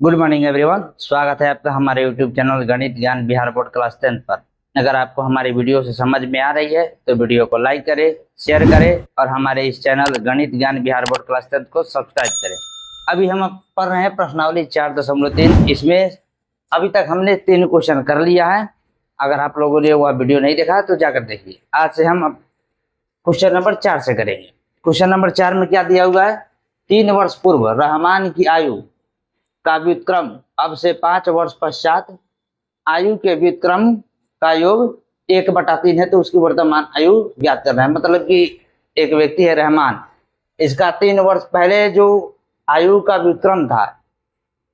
Good morning everyone. स्वागत है आपका हमारे यूट्यूब चैनल गणित ज्ञान बिहार बोर्ड क्लास 10 पर। अगर आपको हमारी वीडियो से समझ में आ रही है तो वीडियो को लाइक करें, शेयर करें और हमारे इस चैनल गणित ज्ञान बिहार बोर्ड क्लास 10 को सब्सक्राइब करें। अभी हम पढ़ रहे हैं प्रश्नावली 4.3। इसमें अभी तक हमने 3 क्वेश्चन कर लिया है। अगर आप लोगों ने वह वीडियो नहीं देखा तो जाकर देखिए। आज से हम क्वेश्चन नंबर 4 से करेंगे। क्वेश्चन नंबर 4 में क्या दिया हुआ है? 3 वर्ष पूर्व रहमान की आयु का व्युत्क्रम अब से 5 वर्ष पश्चात आयु के व्युत्क्रम का योग 1/3 है, तो उसकी वर्तमान आयु ज्ञात करना है। मतलब कि एक व्यक्ति है रहमान, इसका 3 वर्ष पहले जो आयु का व्युत्क्रम था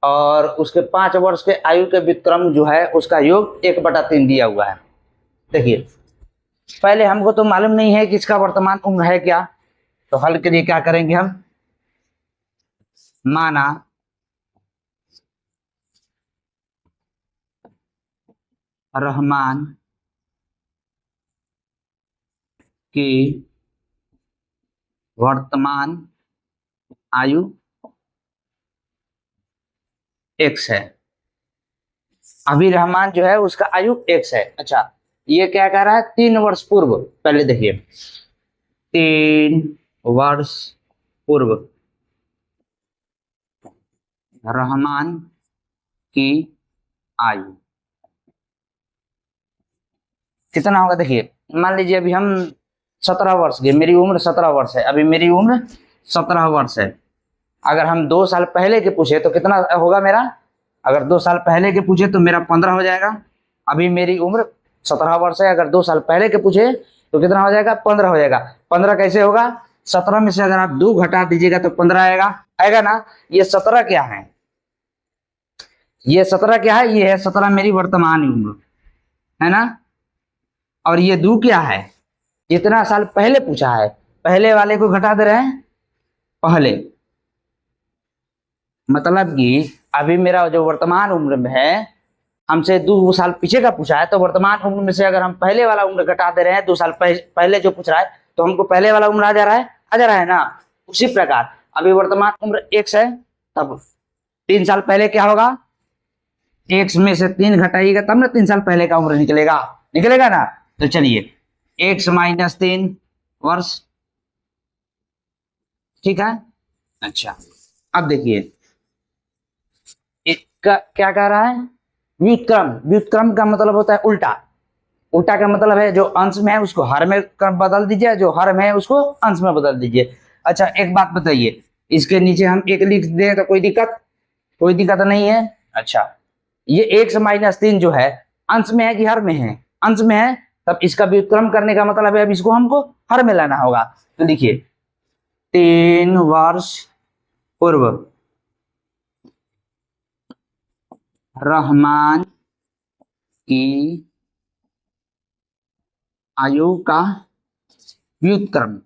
और उसके 5 वर्ष के आयु के व्युत्क्रम जो है उसका योग 1/3 दिया हुआ है। देखिए, पहले हमको तो मालूम नहीं है कि इसका वर्तमान उम्र है क्या, तो हल के लिए क्या करेंगे हम? माना रहमान की वर्तमान आयु x है। अभी रहमान जो है उसका आयु x है। अच्छा, ये क्या कह रहा है? 3 वर्ष पूर्व। पहले देखिए, 3 वर्ष पूर्व रहमान की आयु कितना होगा? देखिए, मान लीजिए अभी हम 17 वर्ष के, मेरी उम्र 17 वर्ष है। अभी मेरी उम्र 17 वर्ष है। अगर हम 2 साल पहले के पूछे तो कितना होगा मेरा? अगर 2 साल पहले के पूछे तो मेरा 15 हो जाएगा। अभी मेरी उम्र 17 वर्ष है। अगर 2 साल पहले के पूछे तो कितना हो जाएगा? 15 हो जाएगा। 15 कैसे होगा? 17 में से अगर आप 2 घटा दीजिएगा तो 15 आएगा। आएगा ना? ये 17 क्या है? ये 17 क्या है? ये है 17 मेरी वर्तमान उम्र, है ना? और ये 2 क्या है? जितना साल पहले पूछा है, पहले वाले को घटा दे रहे हैं पहले। मतलब कि अभी मेरा जो वर्तमान उम्र में है, हमसे 2 साल पीछे का पूछा है, तो वर्तमान उम्र में से अगर हम पहले वाला उम्र घटा दे रहे हैं, 2 साल पहले जो पूछ रहा है, तो हमको पहले वाला उम्र आ जा रहा है ना। उसी प्रकार अभी वर्तमान उम्र x है, तब 3 साल पहले क्या होगा? x में से 3 घटाइएगा तब ना 3 साल पहले का उम्र निकलेगा ना। तो चलिए, x - 3 वर्ष, ठीक है। अच्छा, अब देखिए क्या कह रहा है? व्युत्क्रम। व्युत्क्रम का मतलब होता है उल्टा। उल्टा का मतलब है जो अंश में है उसको हर में बदल दीजिए, जो हर में है उसको अंश में बदल दीजिए। अच्छा, एक बात बताइए, इसके नीचे हम 1 लिख दें तो कोई दिक्कत नहीं है। अच्छा, ये x - 3 जो है अंश में है कि हर में है? अंश में है, तब इसका व्युत्क्रम करने का मतलब है अब इसको हमको हर में लाना होगा। तो देखिए, 3 वर्ष पूर्व रहमान की आयु का व्युत्क्रम,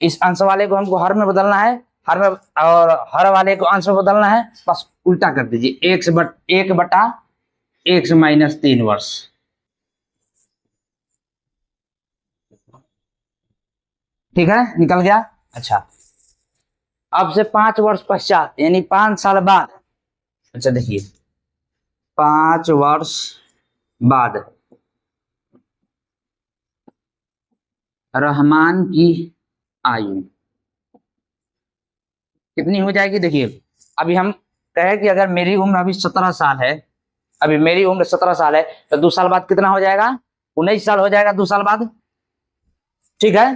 इस अंश वाले को हमको हर में बदलना है, हर में, और हर वाले को अंश में बदलना है। बस उल्टा कर दीजिए, 1/x - 3 वर्ष। ठीक है, निकल गया। अच्छा, अब से 5 वर्ष पश्चात यानी 5 साल बाद। अच्छा देखिए, 5 वर्ष बाद रहमान की आयु कितनी हो जाएगी? देखिए, अभी हम कहे कि अगर मेरी उम्र अभी 17 साल है, अभी मेरी उम्र 17 साल है, तो 2 साल बाद कितना हो जाएगा? 19 साल हो जाएगा 2 साल बाद। ठीक है,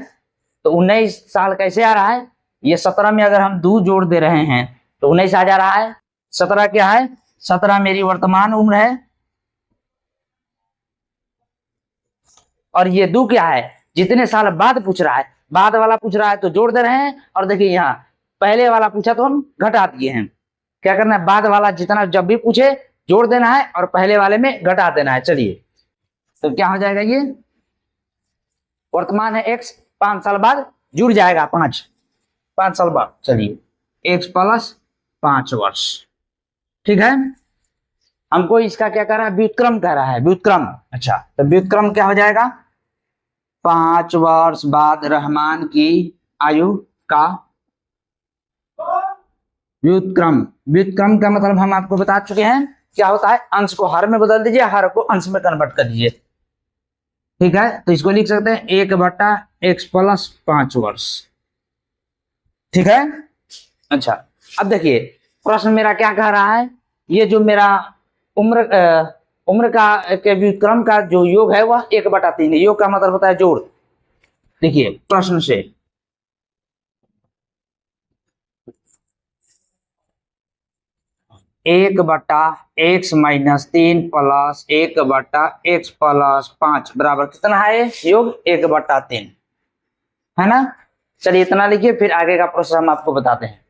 तो 19 साल कैसे आ रहा है? ये 17 में अगर हम 2 जोड़ दे रहे हैं तो 19 आ जा रहा है। 17 क्या है? 17 मेरी वर्तमान उम्र है, और ये 2 क्या है? जितने साल बाद पूछ रहा है, बाद वाला पूछ रहा है तो जोड़ दे रहे हैं। और देखिए, यहाँ पहले वाला पूछा तो हम घटा दिए हैं। क्या करना है? बाद वाला जितना जब भी पूछे जोड़ देना है और पहले वाले में घटा देना है। चलिए, तो क्या हो जाएगा? ये वर्तमान है x, 5 साल बाद जुड़ जाएगा 5 साल बाद। चलिए, x + 5 वर्ष। ठीक है, हमको इसका क्या कह रहा है? व्युत्क्रम कह रहा है, व्युत्क्रम। अच्छा, तो व्युत्क्रम क्या हो जाएगा? 5 वर्ष बाद रहमान की आयु का व्युत्क्रम, व्युत्क्रम का मतलब हम आपको बता चुके हैं क्या होता है, अंश को हर में बदल दीजिए, हर को अंश में कन्वर्ट कर दीजिए। ठीक है, तो इसको लिख सकते हैं 1/x प्लस 5 वर्ष। ठीक है, अच्छा अब देखिए प्रश्न मेरा क्या कह रहा है, ये जो मेरा उम्र का के व्युत्क्रम का जो योग है वह 1/3 है। योग का मतलब होता है जोड़। देखिए प्रश्न से 1/x-3 प्लस 1/x+5 बराबर कितना है, योग 1/3 है ना। चलिए इतना लिखिए, फिर आगे का प्रोसेस हम आपको बताते हैं।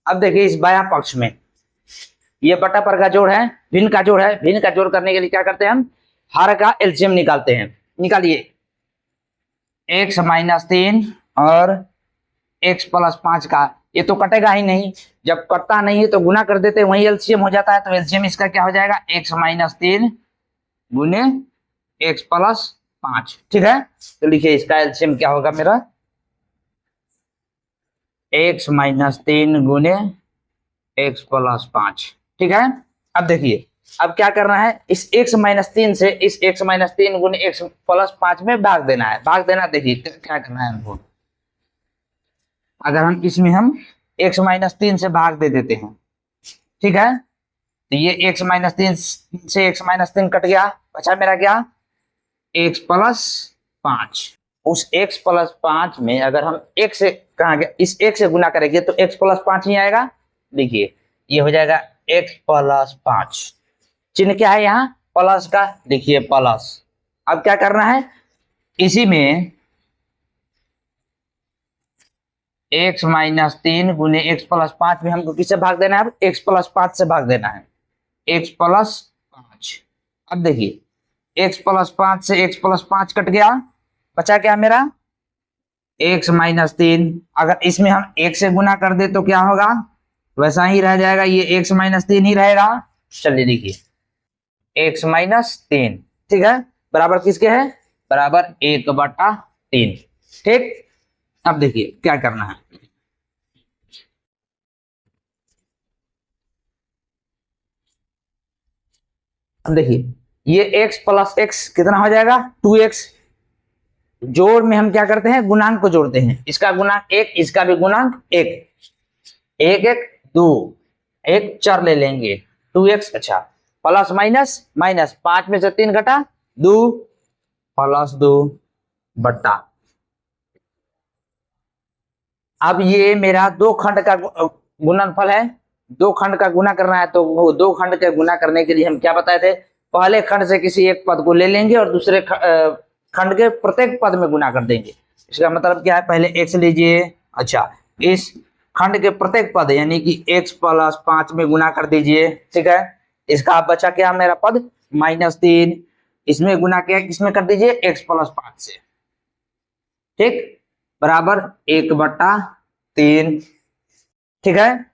अब देखिए इस बायां पक्ष में ये बटा पर का जोड़ है, भिन्न का जोड़ है। भिन्न का जोड़ करने के लिए क्या करते हैं, हम हर का एलसीएम निकालते हैं। निकालिए, x-3 और x+5 का, ये तो कटेगा ही नहीं, जब कटता नहीं है तो गुना कर देते हैं, वही एलसीएम हो जाता है। तो एलसीएम इसका क्या हो जाएगा, x-3 गुने x+5। ठीक है, तो लिखिए इसका एलसीएम क्या होगा मेरा, x-3 गुने x+5। ठीक है, अब देखिए अब क्या करना है, इस x-3 से इस x-3 गुने x+5 में भाग देना है। भाग देना, देखिए क्या करना है हमको, अगर हम इसमें हम x-3 से भाग दे देते हैं, ठीक है, तो ये x-3 से x-3 कट गया, बचा मेरा क्या, x+5। उस x+5 में अगर हम x से कहाँ गया, इस x से गुना करेंगे तो x+5 ही आएगा। देखिए ये हो जाएगा x+5, चिन्ह क्या है यहाँ, प्लस का, देखिए प्लस। अब क्या करना है, इसी में x-3 गुने x+5 में हमको किससे भाग देना है, अब x+5 से भाग देना है, x+5। अब देखिए x+5 से x+5 कट गया, बचा क्या मेरा, x-3। अगर इसमें हम 1 से गुना कर दे तो क्या होगा, वैसा ही रह जाएगा, ये x-3 ही रहेगा। चलिए देखिए x-3, ठीक है, बराबर किसके है, बराबर 1/3। ठीक, अब देखिए क्या करना है, अब देखिए ये x प्लस x कितना हो जाएगा, 2x। जोड़ में हम क्या करते हैं, गुणांक को जोड़ते हैं, इसका गुणांक 1, इसका भी गुणांक 1, 1 1 2, एक चर ले लेंगे 2x। अच्छा, प्लस माइनस माइनस, 5 में से 3 घटा 2, +2 बट्टा। अब ये मेरा दो खंड का गुणनफल है, दो खंड का गुना करना है, तो वो दो खंड के गुना करने के लिए हम क्या बताए थे, पहले खंड से किसी एक पद को ले लेंगे और दूसरे खंड के प्रत्येक पद में गुना कर देंगे। इसका मतलब क्या है, पहले x लीजिए, अच्छा इस खंड के प्रत्येक पद यानी कि x+5 में गुना कर दीजिए। ठीक है, इसका बचा क्या मेरा पद, -3, इसमें गुना किया, इसमें कर दीजिए x+5 से। ठीक, बराबर 1/3। ठीक है,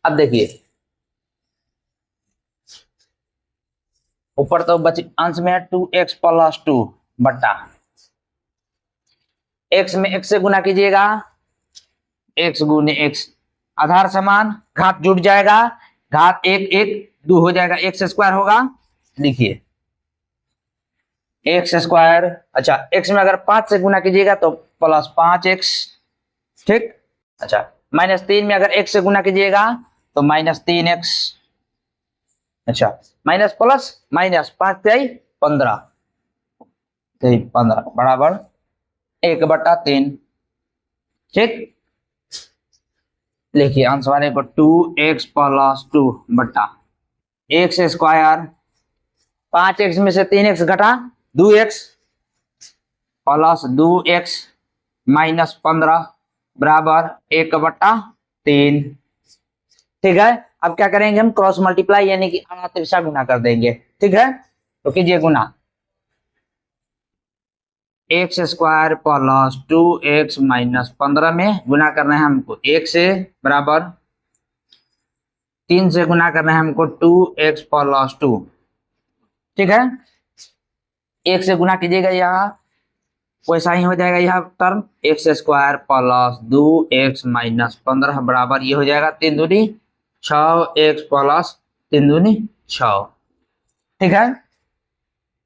अब देखिए ऊपर तो बचे अंश में है 2x+2 बट्टा, x में x से गुना कीजिएगा, x गुने x, आधार समान, घात जुड़ जाएगा, घात 1 1 2 हो जाएगा, x² होगा। लिखिए x², अच्छा x में अगर 5 से गुना कीजिएगा तो +5x। ठीक, अच्छा -3 में अगर x से गुना कीजिएगा तो -3x। अच्छा माइनस प्लस माइनस, 5 3 15, 15 बराबर 1/3। ठीक, लिखिए आंसर वाले को 2x+2 बट्टा x², 5x में से 3x घटा 2x, +2x -15 बराबर 1/3। ठीक है, अब क्या करेंगे हम, क्रॉस मल्टीप्लाई यानी कि तिरछा गुना कर देंगे। ठीक है, तो कीजिए गुना, x² + 2x -15 में गुना करना है हमको 1 से, बराबर 3 से गुना करना है हमको 2x+2। ठीक है, एक से गुना कीजिएगा यहाँ, वैसा ही हो जाएगा यहाँ term x square plus 2x-15 बराबर ये हो जाएगा 3 दूनी 6x प्लस 3 दूनी 6। ठीक है,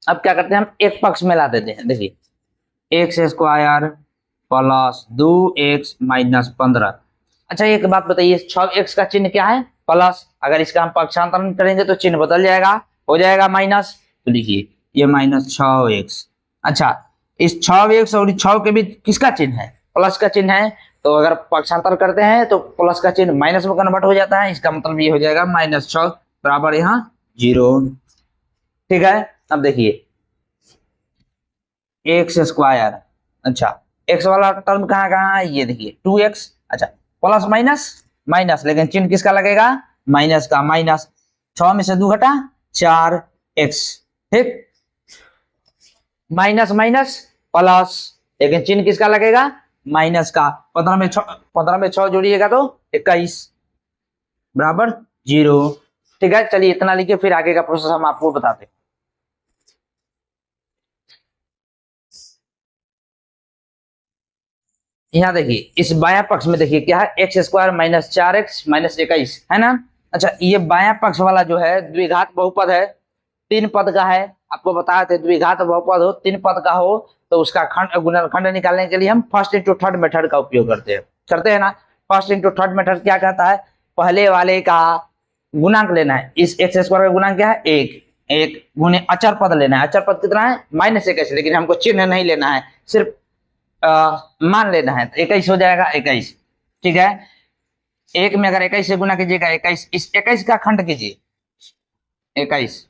अब क्या करते हैं हम एक पक्ष में ला देते हैं। देखिए एक्स स्क्वायर प्लस 2x-15। अच्छा एक बात बताइए, 6x का चिन्ह क्या है? प्लस। अगर इसका हम पक्षांतरण करेंगे तो चिन्ह बदल जाएगा, हो जाएगा माइनस। तो लिखिए ये माइनस 6x। अच्छा इस 6x और 6 के बीच किसका चिन्ह है? प्लस का चिन्ह है। तो अगर पक्षांतर करते हैं तो प्लस का चिन्ह माइनस में कन्वर्ट हो जाता है, इसका मतलब ये हो जाएगा -6 बराबर यहाँ 0। ठीक है, अब देखिए एक्स स्क्वायर, अच्छा एक्स वाला टर्म कहाँ कहाँ है? ये देखिए 2x। अच्छा प्लस माइनस माइनस, लेकिन चिन्ह किसका लगेगा? माइनस का। माइनस 6 में से 2 घटा 4x। ठीक, माइनस माइनस प्लस, लेकिन चिन्ह किसका लगेगा? माइनस का। 15 में 6 जोड़िएगा तो 21 बराबर 0। ठीक है, चलिए इतना लिखिए, फिर आगे का प्रोसेस हम आपको बताते हैं। यहाँ देखिए इस बाया पक्ष में देखिए क्या है? X square minus 4x minus 21 है ना। अच्छा ये बाया पक्ष वाला जो है द्विघात बहुपद है, 3 पद का है। आपको बताए थे द्विघात बहुपद हो 3 पद का हो तो उसका खंड गुणनखंड निकालने के लिए हम फर्स्ट इंटू थर्ड मेथड का उपयोग करते हैं ना। फर्स्ट इंटू थर्ड मेथड क्या कहता है? पहले वाले का गुणांक लेना है। इस एक्स स्क्वायर का गुणांक क्या है? 1 गुणे अचर पद लेना है। अचर पद कितना है? -21, लेकिन हमको चिन्ह नहीं लेना है, सिर्फ मान लेना है। तो 21 हो जाएगा 21। ठीक है, एक में अगर 21 से गुना कीजिएगा 21, इस 21 का खंड कीजिए 21,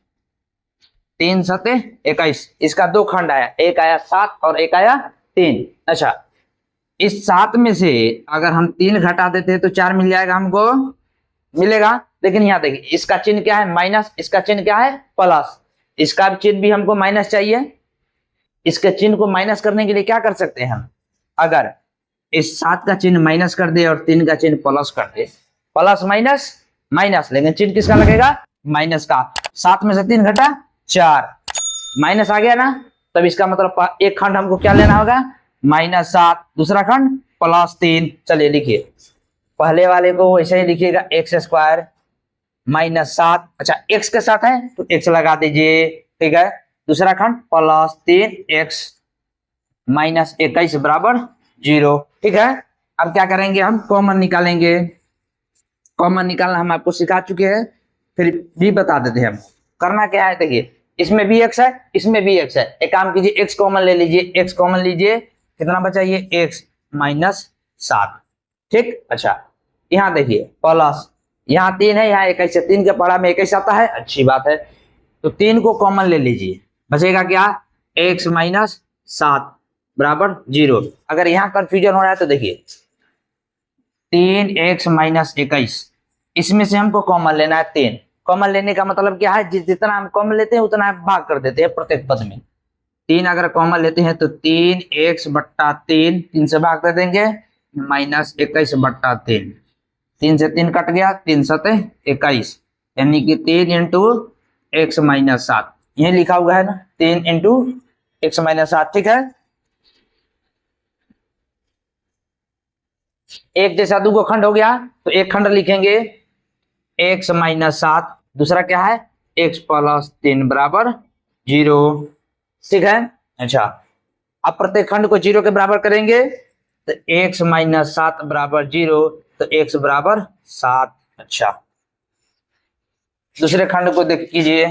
3 सते 21, इसका 2 खंड आया, एक आया 7 और एक आया 3। अच्छा इस 7 में से अगर हम 3 घटा देते हैं तो 4 मिल जाएगा, हमको मिलेगा। लेकिन यहाँ देखिए इसका चिन्ह क्या है? माइनस, इसका चिन्ह क्या है? प्लस। इसका चिन्ह भी हमको माइनस चाहिए। इसके चिन्ह को माइनस करने के लिए क्या कर सकते हैं हम? अगर इस 7 का चिन्ह माइनस कर दे और 3 का चिन्ह प्लस कर दे, प्लस माइनस माइनस, लेकिन चिन्ह किसका लगेगा? माइनस का। 7 में से 3 घटा 4, माइनस आ गया ना। तब इसका मतलब एक खंड हमको क्या लेना होगा? -7, दूसरा खंड +3। चलिए लिखिए, पहले वाले को वैसे ही लिखिएगा एक्स स्क्वायर -7। अच्छा एक्स के साथ है तो एक्स लगा दीजिए। ठीक है, दूसरा खंड +3x -21 बराबर 0। ठीक है, अब क्या करेंगे? हम कॉमन निकालेंगे। कॉमन निकालना हम आपको सिखा चुके हैं, फिर भी बता देते हैं हम। करना क्या है? देखिए इसमें भी x है, इसमें भी x है। एक काम कीजिए x कॉमन ले लीजिए, x कॉमन लीजिए, कितना बचा? ये x -7। ठीक, अच्छा यहाँ देखिए प्लस, यहाँ 3 है, यहाँ 21 है, 3 के पढ़ा में 21 आता है, अच्छी बात है। तो 3 को कॉमन ले लीजिए, बचेगा क्या? x -7 बराबर 0। अगर यहाँ कंफ्यूजन हो रहा है तो देखिए 3x -21, इसमें से हमको कॉमन लेना है 3। कॉमन लेने का मतलब क्या है? जितना हम कॉमन लेते हैं उतना हम भाग कर देते हैं प्रत्येक पद में। 3 अगर कॉमन लेते हैं तो 3x/3, 3 से भाग कर देंगे, -21/3। 3 से 3 कट गया, 3 सते 21, यानी कि 3 × x -7, यही लिखा हुआ है ना, 3 × x -7। ठीक है, एक जैसा 2 खंड हो गया तो एक खंड लिखेंगे x -7, दूसरा क्या है? x +3 बराबर 0। ठीक है, अच्छा अब प्रत्येक खंड को 0 के बराबर करेंगे तो x -7 बराबर 0, तो x बराबर 7। अच्छा दूसरे खंड को देख कीजिए,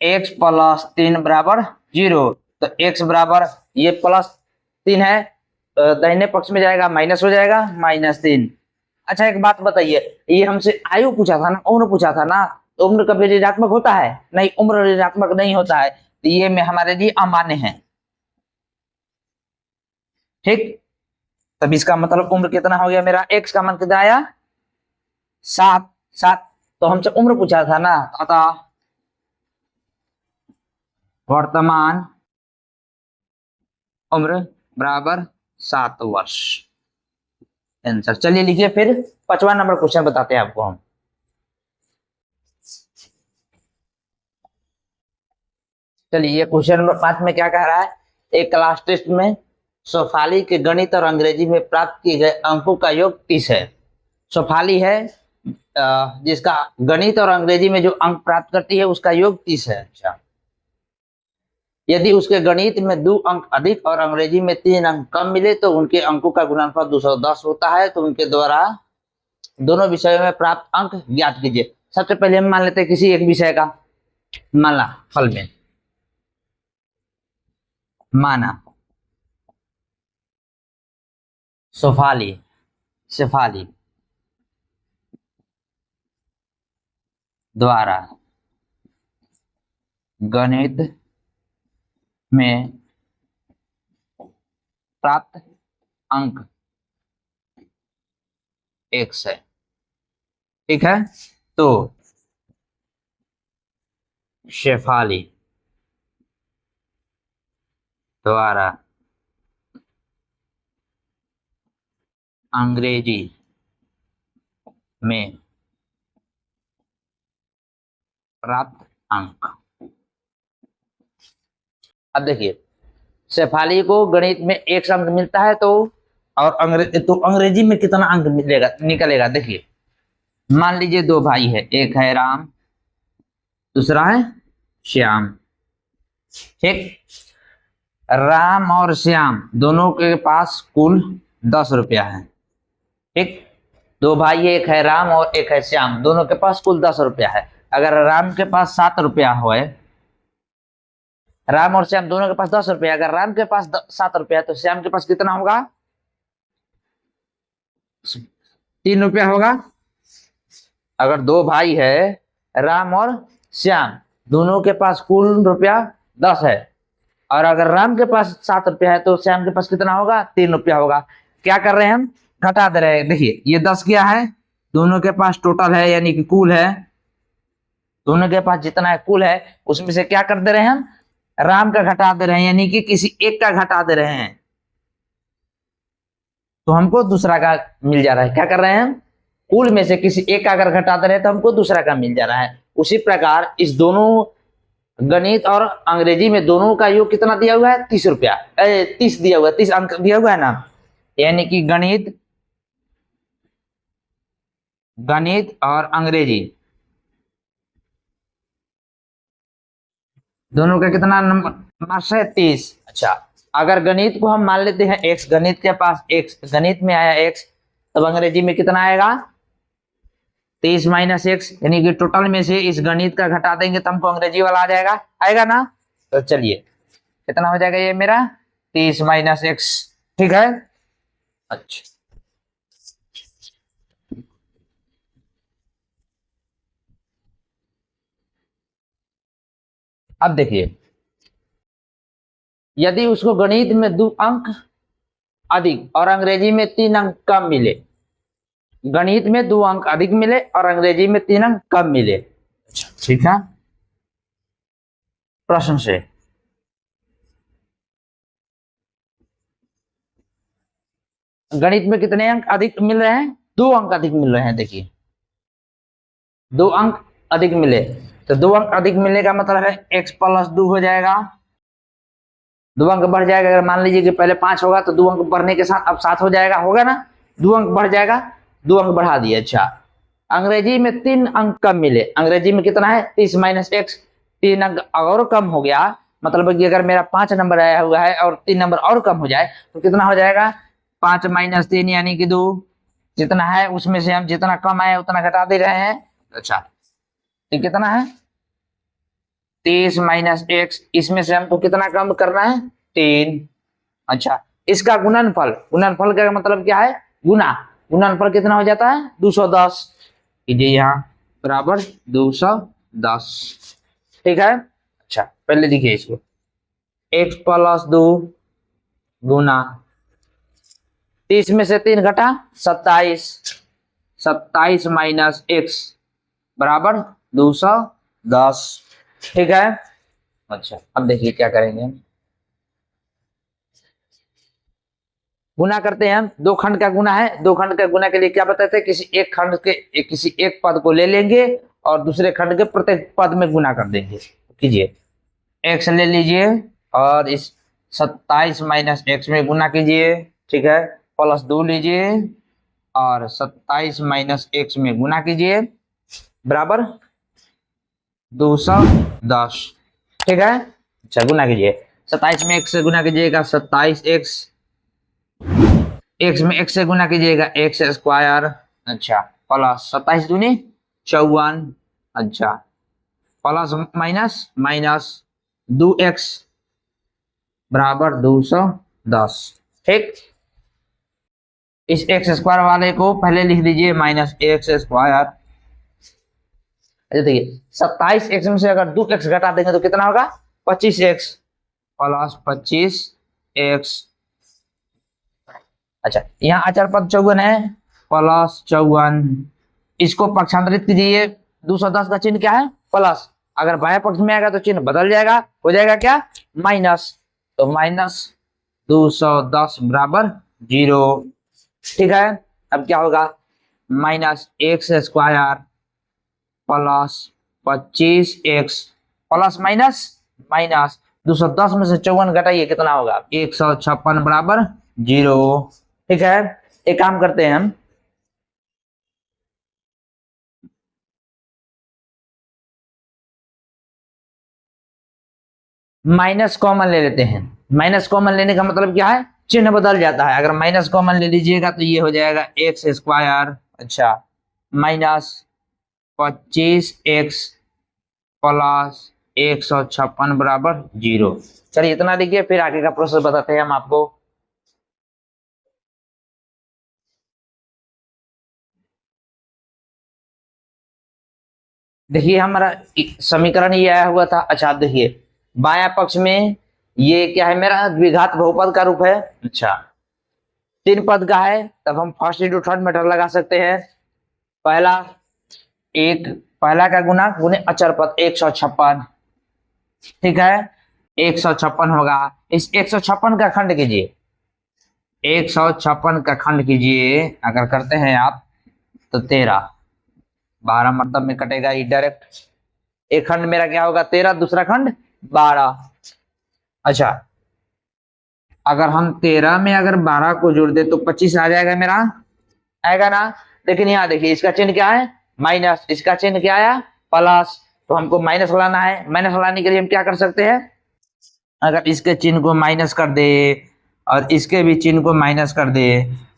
x +3 बराबर 0, तो x बराबर ये +3 है, दाहिने पक्ष में जाएगा माइनस हो जाएगा -3। अच्छा एक बात बताइए, ये हमसे आयु पूछा था ना, उम्र पूछा था ना, तो उम्र कभी ऋणात्मक होता है? नहीं, उम्र ऋणात्मक नहीं होता है, तो ये में हमारे लिए अमान्य है। ठीक, तब इसका मतलब उम्र कितना हो गया मेरा? x का मान कितना आया? 7। तो हमसे उम्र पूछा था ना, अतः वर्तमान उम्र बराबर 7 वर्ष। आंसर। चलिए लिखिए, फिर 5वां नंबर क्वेश्चन बताते हैं आपको हम। चलिए ये क्वेश्चन नंबर 5 में क्या कह रहा है, एक क्लास टेस्ट में शोफाली के गणित और अंग्रेजी में प्राप्त किए गए अंकों का योग 30 है। शोफाली है जिसका गणित और अंग्रेजी में जो अंक प्राप्त करती है उसका योग 30 है। अच्छा, यदि उसके गणित में 2 अंक अधिक और अंग्रेजी में 3 अंक कम मिले तो उनके अंकों का गुणनफल 210 होता है। तो उनके द्वारा दोनों विषयों में प्राप्त अंक ज्ञात कीजिए। सबसे पहले हम मान लेते हैं किसी एक विषय का, माना फल में, माना शेफाली द्वारा गणित में प्राप्त अंक 1 है। ठीक है, तो शेफाली द्वारा अंग्रेजी में प्राप्त अंक। अब देखिए, शेफाली को गणित में 1 अंक मिलता है तो और अंग्रेजी में कितना अंक मिलेगा निकलेगा। देखिए मान लीजिए 2 भाई है, एक है राम दूसरा है श्याम। ठीक, राम और श्याम दोनों के पास कुल 10 रुपया है। ठीक, 2 भाई, एक है राम और एक है श्याम, दोनों के पास कुल 10 रुपया है। अगर राम के पास 7 रुपया हो, राम और श्याम दोनों के पास 10 रुपया, अगर राम के पास 7 रुपया है तो श्याम के पास कितना होगा, 3 रुपया होगा। अगर 2 भाई है राम और श्याम, दोनों के पास कुल रुपया 10 है और अगर राम के पास 7 रुपया है तो श्याम के पास कितना होगा, 3 रुपया होगा। क्या कर रहे हैं हम, घटा दे रहे हैं। देखिए ये 10 क्या है, दोनों के पास टोटल है यानी कि कुल है, दोनों के पास जितना है कुल है, उसमें से क्या कर दे रहे हैं हम, राम का घटा दे रहे हैं यानी कि किसी एक का घटा दे रहे हैं तो हमको दूसरा का मिल जा रहा है। क्या कर रहे हैं हम, कुल में से किसी एक का अगर घटा दे रहे हैं तो हमको दूसरा का मिल जा रहा है। उसी प्रकार इस दोनों गणित और अंग्रेजी में दोनों का योग कितना दिया हुआ है, 30 रुपया, 30 दिया हुआ है, 30 अंक दिया हुआ है ना, यानी कि गणित और अंग्रेजी दोनों का कितना नंबर मार्क्स है, 30। अच्छा, अगर गणित को हम मान लेते हैं x, गणित के पास x, गणित में आया x, तब अंग्रेजी में कितना आएगा, 30 माइनस x, यानी कि टोटल में से इस गणित का घटा देंगे तो हमको अंग्रेजी वाला आ जाएगा, आएगा ना। तो चलिए कितना हो जाएगा ये मेरा, 30 माइनस x। ठीक है, अच्छा अब देखिए, यदि उसको गणित में 2 अंक अधिक और अंग्रेजी में 3 अंक कम मिले, गणित में 2 अंक अधिक मिले और अंग्रेजी में 3 अंक कम मिले। अच्छा ठीक है, प्रश्न से गणित में कितने अंक अधिक मिल रहे हैं, 2 अंक अधिक मिल रहे हैं। देखिए 2 अंक अधिक मिले तो 2 अंक अधिक मिलने का मतलब है x प्लस 2 हो जाएगा, 2 अंक बढ़ जाएगा। अगर मान लीजिए कि पहले 5 होगा तो 2 अंक बढ़ने के साथ अब 7 हो जाएगा, होगा ना, 2 अंक बढ़ जाएगा, 2 अंक बढ़ा दिए। अच्छा, अंग्रेजी में 3 अंक कम मिले, अंग्रेजी में कितना है, 30 माइनस x, 3 अंक और कम हो गया, मतलब कि अगर मेरा 5 नंबर आया हुआ है और 3 नंबर और कम हो जाए तो कितना हो जाएगा, 5 माइनस 3 यानी कि 2, जितना है उसमें से हम जितना कम आए उतना घटा दे रहे हैं। अच्छा, तो कितना है, 30 माइनस x, इसमें से हमको कितना कम करना है, 3। अच्छा, इसका गुणनफल, गुणनफल का मतलब क्या है, गुना, गुणनफल कितना हो जाता है, 210 कीजिए यहाँ, बराबर 210। ठीक है, अच्छा पहले देखिए इसको, x प्लस 2 गुना 30 में से 3 घटा 27, 27 माइनस x बराबर 210। ठीक है, अच्छा अब देखिए क्या करेंगे, गुना करते हैं हम, 2 खंड का गुना है, 2 खंड का गुना के लिए क्या बताते हैं, किसी एक खंड के किसी एक पद को ले लेंगे और दूसरे खंड के प्रत्येक पद में गुना कर देंगे। कीजिए x ले लीजिए और इस 27 माइनस x में गुना कीजिए, ठीक है, प्लस 2 लीजिए और 27 माइनस x में गुना कीजिए बराबर 210, ठीक है। अच्छा गुना कीजिए, 27 में x से गुना कीजिएगा 27x, x में x से गुना कीजिएगा x स्क्वायर, अच्छा प्लस 27 दूनी 54, अच्छा प्लस माइनस माइनस 2x बराबर 210, ठीक। इस एक्स स्क्वायर वाले को पहले लिख दीजिए माइनस एक्स स्क्वायर। अच्छा देखिए 27x में से अगर 2x घटा देंगे तो कितना होगा 25x प्लस 25x, अच्छा यहाँ अचर पद 54 है प्लस 54, इसको पक्षांतरित कीजिए, 210 का चिन्ह क्या है प्लस, अगर बाएं पक्ष में आएगा तो चिन्ह बदल जाएगा, हो जाएगा क्या माइनस, तो माइनस 210 बराबर 0, ठीक है। अब क्या होगा minus x square plus 25x plus minus minus 210 में से 54 घटाइए कितना होगा 156 बराबर 0, ठीक है। एक काम करते हैं हम, माइनस कॉमन ले लेते हैं। माइनस कॉमन लेने का मतलब क्या है, चिन्ह बदल जाता है। अगर माइनस कॉमन ले लीजिएगा तो ये हो जाएगा एक्स स्क्वायर, अच्छा माइनस 25x प्लस 156 बराबर 0। चलिए इतना लिखिए, फिर आगे का प्रोसेस बताते हैं हम आपको। देखिए हमारा समीकरण ये आया हुआ था, अच्छा आप देखिए बाया पक्ष में ये क्या है मेरा द्विघात बहुपद का रूप है, अच्छा 3 पद का है, तब हम फर्स्ट इंटू थर्ड मेथड लगा सकते हैं। पहला एक पहला का गुना गुने अचर पद 156, ठीक है 156 होगा। इस 156 का खंड कीजिए, 156 का खंड कीजिए, अगर करते हैं आप तो 13, 12 मतलब में कटेगा ये डायरेक्ट, एक खंड मेरा क्या होगा 13, दूसरा खंड 12, अच्छा अगर हम 13 में अगर 12 को जोड़ दे तो 25 आ जाएगा मेरा, आएगा ना। लेकिन यहाँ देखिए इसका चिन्ह क्या है माइनस, इसका चिन्ह क्या आया प्लस, तो हमको माइनस लाना है। माइनस लाने के लिए हम क्या कर सकते हैं, अगर इसके चिन्ह को माइनस कर दे और इसके भी चिन्ह को माइनस कर दे,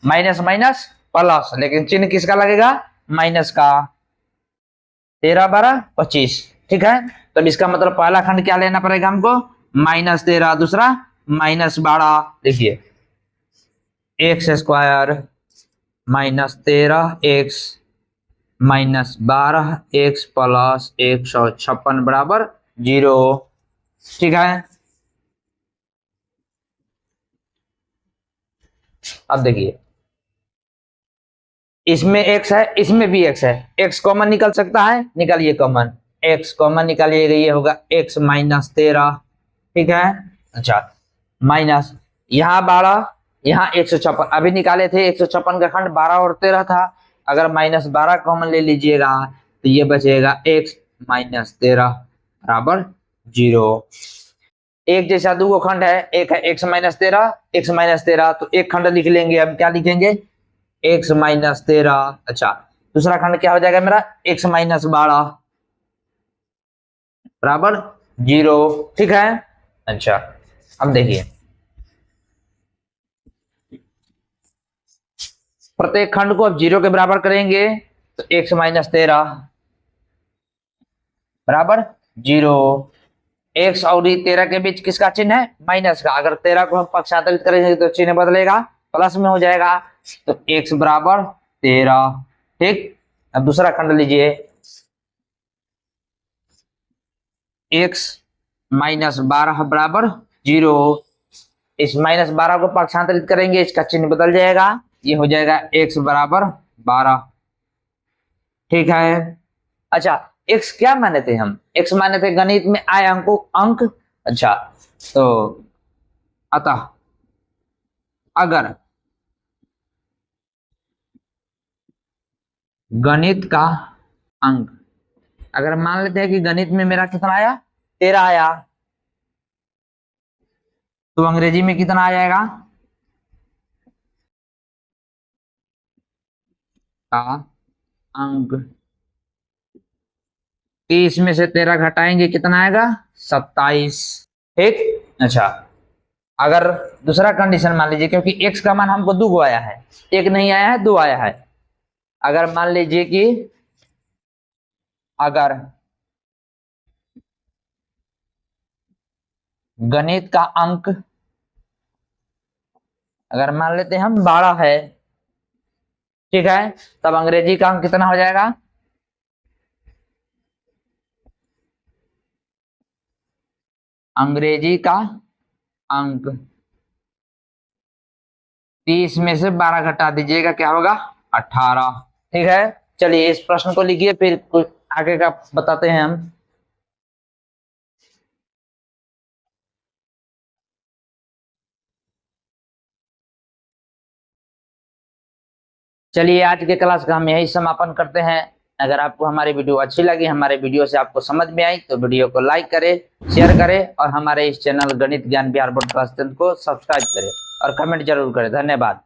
माइनस माइनस प्लस, लेकिन चिन्ह किसका लगेगा माइनस का, 13 12 25, ठीक है। तो इसका मतलब पहला खंड क्या लेना पड़ेगा हमको -13, दूसरा -12, देखिए x square -13x -12x plus 156 बराबर 0, ठीक है। अब देखिए इसमें x है, इसमें भी x है, x कॉमन निकल सकता है, निकालिए कॉमन, x कॉमन निकालिएगा, ये होगा x -13, ठीक है, अच्छा माइनस यहाँ 12 यहाँ 156, अभी निकाले थे 156 का खंड 12 और 13 था, अगर -12 कॉमन ले लीजिएगा तो ये बचेगा x -13 बराबर 0। एक जैसा दो खंड है, एक है x -13 तो एक खंड लिख लेंगे, हम क्या लिखेंगे x -13, अच्छा दूसरा खंड क्या हो जाएगा मेरा x -12 बराबर 0, ठीक है। अच्छा अब देखिए प्रत्येक खंड को अब 0 के बराबर करेंगे तो x -13 बराबर 0, x और 13 के बीच किसका चिन्ह है माइनस का, अगर 13 को हम पक्षांतरित करेंगे तो चिन्ह बदलेगा, प्लस में हो जाएगा, तो x बराबर 13, ठीक। अब दूसरा खंड लीजिए x -12 बराबर 0, इस -12 को पक्षांतरित करेंगे इसका चिन्ह बदल जाएगा, ये हो जाएगा x बराबर 12, ठीक है। अच्छा x क्या माने थे हम, x माने थे गणित में आए अंकों अंक, अच्छा तो अतः अगर गणित का अंक, अगर मान लेते हैं कि गणित में मेरा कितना आया 13 आया, तो अंग्रेजी में कितना आ जाएगा? का अंक 30 में से 13 घटाएंगे कितना आएगा? 27। ठीक। अच्छा, अगर दूसरा कंडीशन मान लीजिए, क्योंकि x का मान हमको 2 आया है, 1 नहीं आया है, 2 आया है। अगर मान लीजिए कि अगर गणित का अंक अगर मान लेते हैं हम 12 है, ठीक है, तब अंग्रेजी का अंक कितना हो जाएगा? अंग्रेजी का अंक 30 में से 12 घटा दीजिएगा, क्या होगा? 18। ठीक है, चलिए इस प्रश्न को लिखिए, फिर कुछ आगे का बताते हैं हम। चलिए आज के क्लास का हम यही समापन करते हैं। अगर आपको हमारी वीडियो अच्छी लगी, हमारे वीडियो से आपको समझ में आई, तो वीडियो को लाइक करें, शेयर करें और हमारे इस चैनल गणित ज्ञान बिहार बोर्ड क्लास 10 को सब्सक्राइब करें और कमेंट जरूर करें। धन्यवाद।